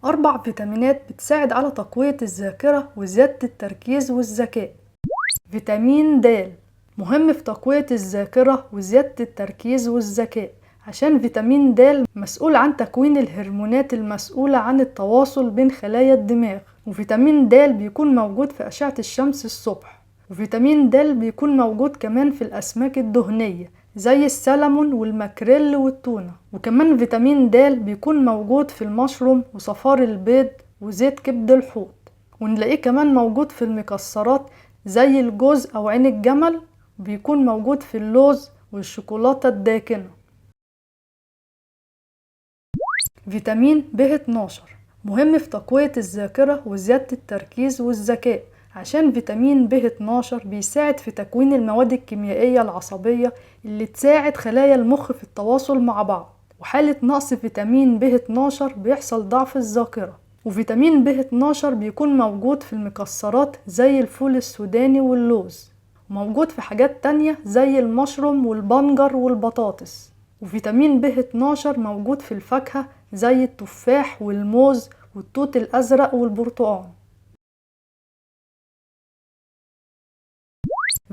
4 فيتامينات بتساعد على تقوية الذاكرة وزيادة التركيز والذكاء. فيتامين د مهم في تقوية الذاكرة وزيادة التركيز والذكاء، عشان فيتامين د مسؤول عن تكوين الهرمونات المسؤولة عن التواصل بين خلايا الدماغ. وفيتامين د بيكون موجود في أشعة الشمس الصبح. وفيتامين د بيكون موجود كمان في الأسماك الدهنية زي السلمون والماكريل والتونة. وكمان فيتامين د بيكون موجود في المشروم وصفار البيض وزيت كبد الحوت. ونلاقيه كمان موجود في المكسرات زي الجوز أو عين الجمل، بيكون موجود في اللوز والشوكولاتة الداكنة. فيتامين ب12 مهم في تقوية الذاكرة وزيادة التركيز والذكاء، عشان فيتامين ب12 بيساعد في تكوين المواد الكيميائية العصبية اللي تساعد خلايا المخ في التواصل مع بعض. وحالة نقص فيتامين ب12 بيحصل ضعف الذاكرة. وفيتامين ب12 بيكون موجود في المكسرات زي الفول السوداني واللوز، وموجود في حاجات تانية زي المشروم والبنجر والبطاطس. وفيتامين ب12 موجود في الفاكهة زي التفاح والموز والتوت الأزرق والبرتقال.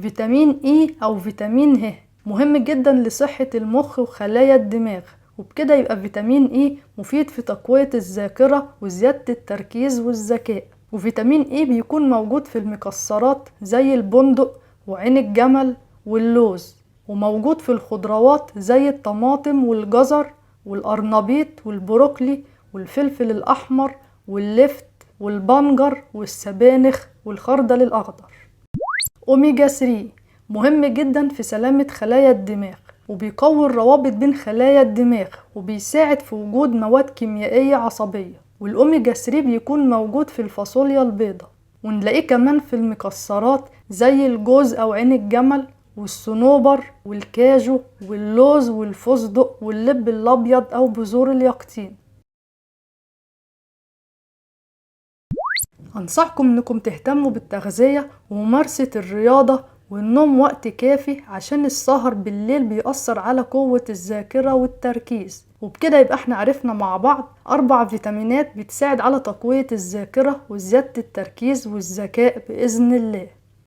فيتامين اي أو فيتامين ه مهم جدا لصحة المخ وخلايا الدماغ، وبكده يبقى فيتامين اي مفيد في تقوية الذاكرة وزيادة التركيز والذكاء. وفيتامين اي بيكون موجود في المكسرات زي البندق وعين الجمل واللوز، وموجود في الخضروات زي الطماطم والجزر والقرنبيط والبروكلي والفلفل الأحمر واللفت والبنجر والسبانخ والخردل الأخضر. أوميجا 3 مهم جدا في سلامة خلايا الدماغ، وبيقوي الروابط بين خلايا الدماغ، وبيساعد في وجود مواد كيميائية عصبية. والأوميجا 3 بيكون موجود في الفاصوليا البيضاء، ونلاقيه كمان في المكسرات زي الجوز أو عين الجمل والصنوبر والكاجو واللوز والفستق واللب الأبيض أو بذور اليقطين. أنصحكم أنكم تهتموا بالتغذية وممارسة الرياضة والنوم وقت كافي، عشان السهر بالليل بيأثر على قوة الذاكرة والتركيز. وبكده يبقى احنا عرفنا مع بعض 4 فيتامينات بتساعد على تقوية الذاكرة وزيادة التركيز والذكاء بإذن الله.